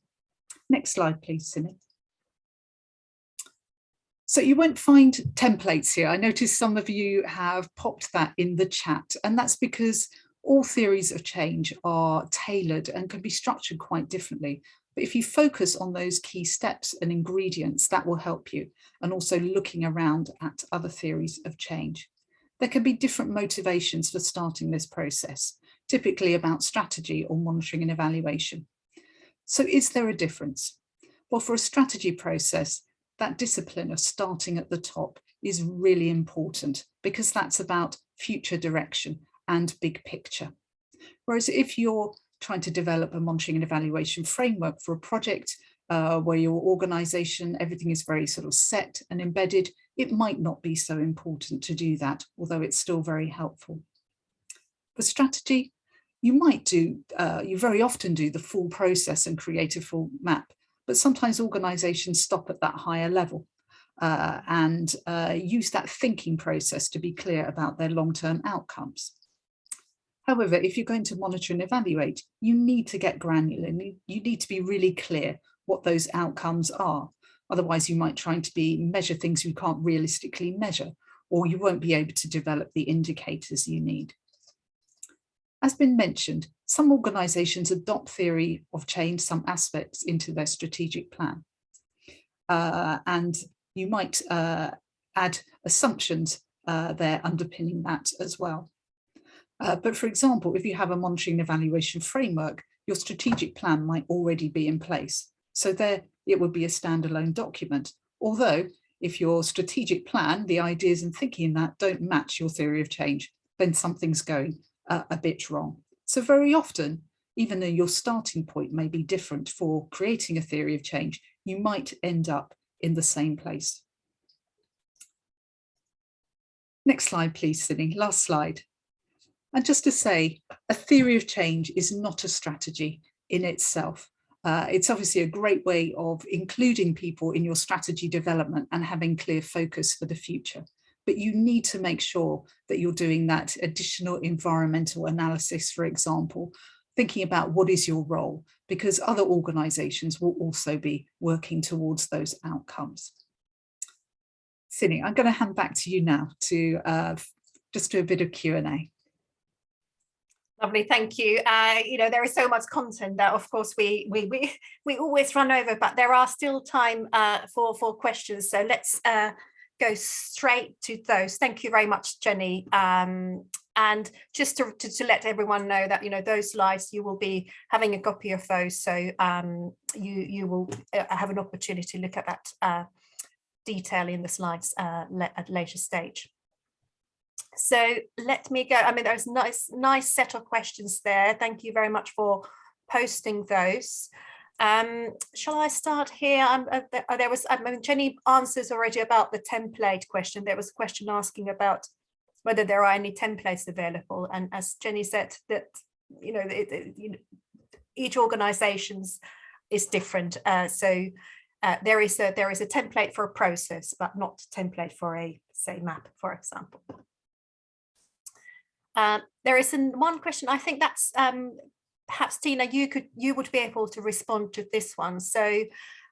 [SPEAKER 2] Next slide, please, Cindy. So you won't find templates here. I noticed some of you have popped that in the chat, and that's because all theories of change are tailored and can be structured quite differently. But if you focus on those key steps and ingredients, that will help you. And also looking around at other theories of change. There can be different motivations for starting this process, typically about strategy or monitoring and evaluation. So is there a difference? Well, for a strategy process, that discipline of starting at the top is really important because that's about future direction and big picture. Whereas if you're trying to develop a monitoring and evaluation framework for a project, where your organisation, everything is very sort of set and embedded, it might not be so important to do that, although it's still very helpful. For strategy, you might do, you very often do the full process and create a full map, but sometimes organisations stop at that higher level and use that thinking process to be clear about their long-term outcomes. However, if you're going to monitor and evaluate, you need to get granular. You need to be really clear what those outcomes are. Otherwise, you might try to measure things you can't realistically measure, or you won't be able to develop the indicators you need. As been mentioned, some organisations adopt theory of change, some aspects into their strategic plan. And you might add assumptions there underpinning that as well. But for example, if you have a monitoring and evaluation framework, your strategic plan might already be in place. So there it would be a standalone document. Although if your strategic plan, the ideas and thinking in that don't match your theory of change, then something's going a bit wrong. So very often, even though your starting point may be different for creating a theory of change, you might end up in the same place. Next slide, please, Sydney. Last slide. And just to say, a theory of change is not a strategy in itself. It's obviously a great way of including people in your strategy development and having clear focus for the future. But you need to make sure that you're doing that additional environmental analysis, for example, thinking about what is your role, because other organisations will also be working towards those outcomes. Sydney, I'm going to hand back to you now to just do a bit of Q&A.
[SPEAKER 1] Lovely, thank you. You know, there is so much content that, of course, we always run over, but there are still time for questions. So let's go straight to those. Thank you very much, Jenny. And just to let everyone know that, you know, those slides, you will be having a copy of those. So you will have an opportunity to look at that detail in the slides at a later stage. So let me go. I mean, there's nice set of questions there. Thank you very much for posting those. Shall I start here? There was, I mean, Jenny answers already about the template question. There was a question asking about whether there are any templates available. And as Jenny said, that, you know, each organisation is different. So there is a template for a process, but not a template for a, say, map, for example. There is one question, I think that's perhaps Tina, you would be able to respond to this one. So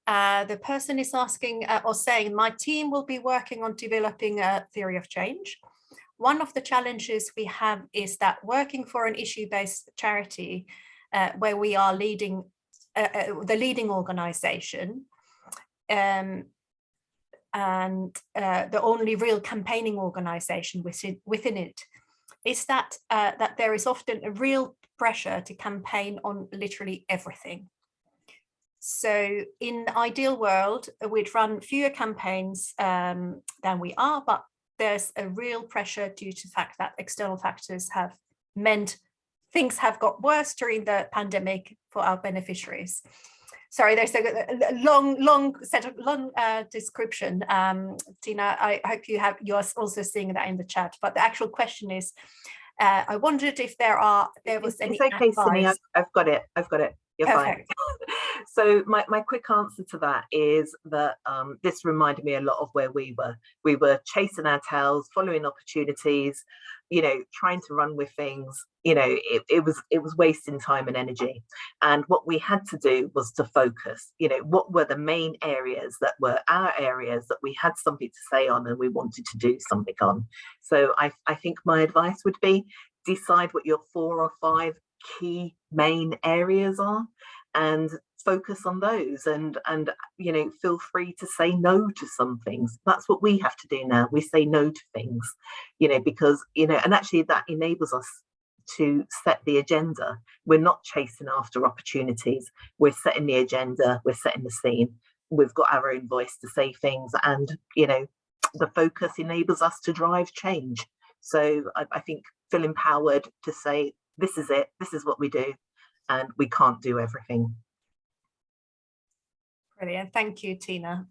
[SPEAKER 1] the person is asking or saying, my team will be working on developing a theory of change. One of the challenges we have is that working for an issue-based charity where we are leading the leading organisation and the only real campaigning organisation within it, is that that there is often a real pressure to campaign on literally everything. So in the ideal world, we'd run fewer campaigns than we are, but there's a real pressure due to the fact that external factors have meant things have got worse during the pandemic for our beneficiaries. Sorry, there's a long description. Tina, I hope you're also seeing that in the chat, but the actual question is, I wondered if there was any
[SPEAKER 4] advice. It's okay, Cindy, I've got it. You're
[SPEAKER 1] perfect.
[SPEAKER 4] Fine. So my quick answer to that is that this reminded me a lot of where we were. We were chasing our tails, following opportunities, you know, trying to run with things. You know, it was wasting time and energy. And what we had to do was to focus. You know, what were the main areas that were our areas that we had something to say on and we wanted to do something on. So I think my advice would be decide what your 4 or 5 key main areas are and focus on those, and you know, feel free to say no to some things. That's what we have to do now. We say no to things, you know, because, you know, and actually that enables us to set the agenda. We're not chasing after opportunities, we're setting the agenda, we're setting the scene, we've got our own voice to say things, and, you know, the focus enables us to drive change. So I think feel empowered to say, this is it, this is what we do, and we can't do everything.
[SPEAKER 1] Brilliant. Thank you, Tina.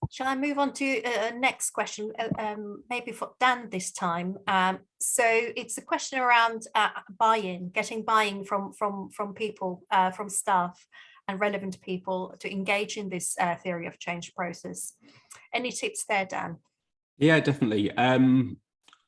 [SPEAKER 1] Shall I move on to next question, maybe for Dan this time? So it's a question around buy-in, getting buy-in from people, from staff and relevant people to engage in this theory of change process. Any tips there, Dan?
[SPEAKER 5] Yeah, definitely.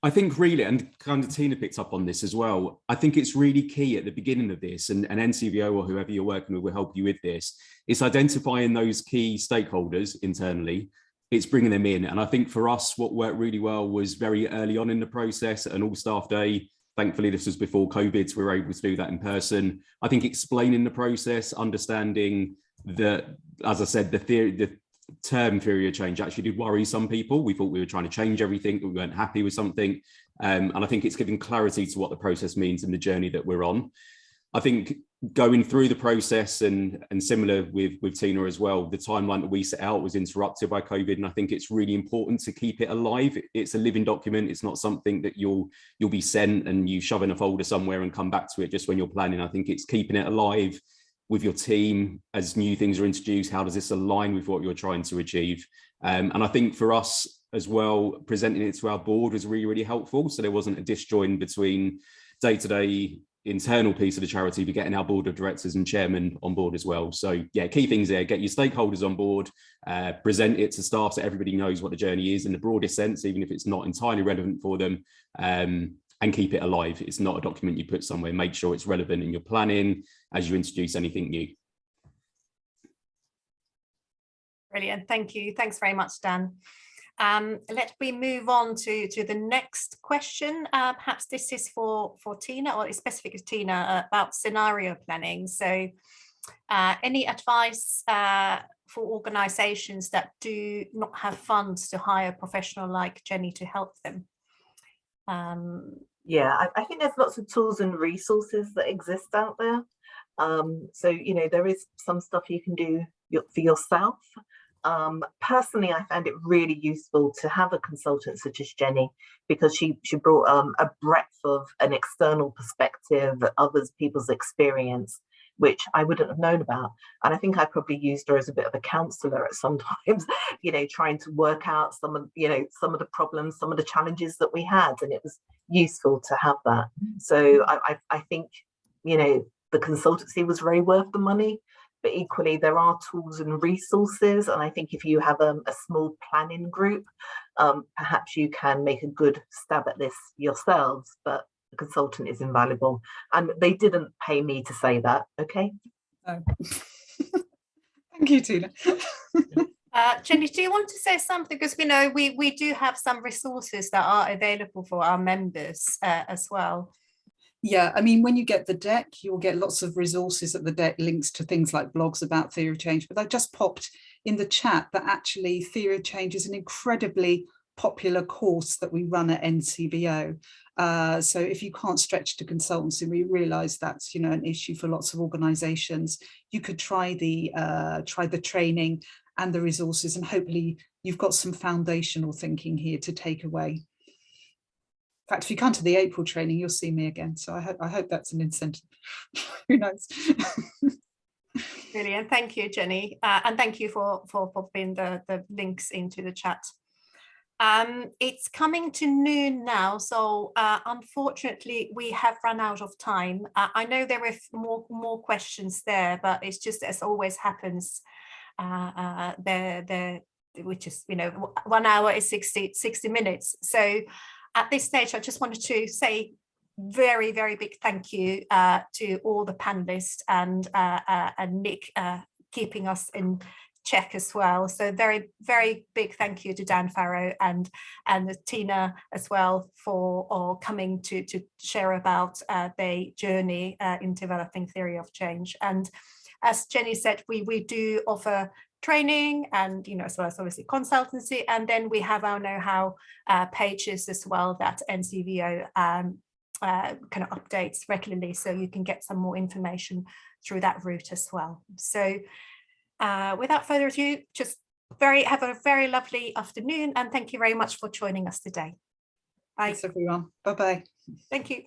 [SPEAKER 5] I think really, and kind of Tina picked up on this as well, I think it's really key at the beginning of this, and NCVO or whoever you're working with will help you with this, it's identifying those key stakeholders internally, it's bringing them in. And I think for us, what worked really well was very early on in the process, an all-staff day. Thankfully, this was before COVID, so we were able to do that in person. I think explaining the process, understanding that, as I said, the term theory of change actually did worry some people. We thought we were trying to change everything, we weren't happy with something. And I think it's giving clarity to what the process means and the journey that we're on. I think going through the process and similar with Tina as well, the timeline that we set out was interrupted by COVID. And I think it's really important to keep it alive. It's a living document. It's not something that you'll be sent and you shove in a folder somewhere and come back to it just when you're planning. I think it's keeping it alive with your team as new things are introduced. How does this align with what you're trying to achieve? And I think for us as well, presenting it to our board was really, really helpful. So there wasn't a disjoin between day-to-day internal piece of the charity, but getting our board of directors and chairman on board as well. So yeah, key things there, get your stakeholders on board, present it to staff so everybody knows what the journey is in the broadest sense, even if it's not entirely relevant for them. And keep it alive. It's not a document you put somewhere. Make sure it's relevant in your planning as you introduce anything new.
[SPEAKER 1] Brilliant. Thank you. Thanks very much, Dan. Let me move on to the next question. Perhaps this is for Tina, or specifically Tina, about scenario planning. So any advice for organizations that do not have funds to hire a professional like Jenny to help them?
[SPEAKER 4] Yeah, I think there's lots of tools and resources that exist out there. So, you know, there is some stuff you can do for yourself. Personally, I found it really useful to have a consultant such as Jenny, because she brought a breadth of an external perspective, others people's experience, which I wouldn't have known about. And I think I probably used her as a bit of a counselor at some times, you know, trying to work out some of the problems, some of the challenges that we had. And it was useful to have that. So I think, you know, the consultancy was very worth the money, but equally there are tools and resources. And I think if you have a small planning group, perhaps you can make a good stab at this yourselves, but the consultant is invaluable. And they didn't pay me to say that, okay?
[SPEAKER 2] Oh. Thank you, Tina.
[SPEAKER 1] Jenny, do you want to say something? Because we know we do have some resources that are available for our members as well.
[SPEAKER 2] Yeah, I mean, when you get the deck, you'll get lots of resources at the deck, links to things like blogs about theory of change. But I just popped in the chat that actually theory of change is an incredibly popular course that we run at NCVO. So if you can't stretch to consultancy, we realise that's, you know, an issue for lots of organisations. You could try the training and the resources, and hopefully you've got some foundational thinking here to take away. In fact, if you come to the April training, you'll see me again. So I hope that's an incentive. Who knows?
[SPEAKER 1] Brilliant. Thank you, Jenny. And thank you for popping the links into the chat. It's coming to noon now, so unfortunately we have run out of time. I know there are more questions there, but it's just, as always happens, which is, you know, 1 hour is 60 minutes. So at this stage, I just wanted to say very, very big thank you to all the panelists and Nick keeping us in check as well. So very, very big thank you to Dan Farrow and Tina as well for coming to share about their journey in developing theory of change. And as Jenny said, we do offer training and, you know, as well as obviously consultancy, and then we have our know-how pages as well that NCVO kind of updates regularly, so you can get some more information through that route as well. So without further ado, just have a very lovely afternoon, and thank you very much for joining us today. Bye.
[SPEAKER 2] Thanks everyone. Bye-bye.
[SPEAKER 1] Thank you.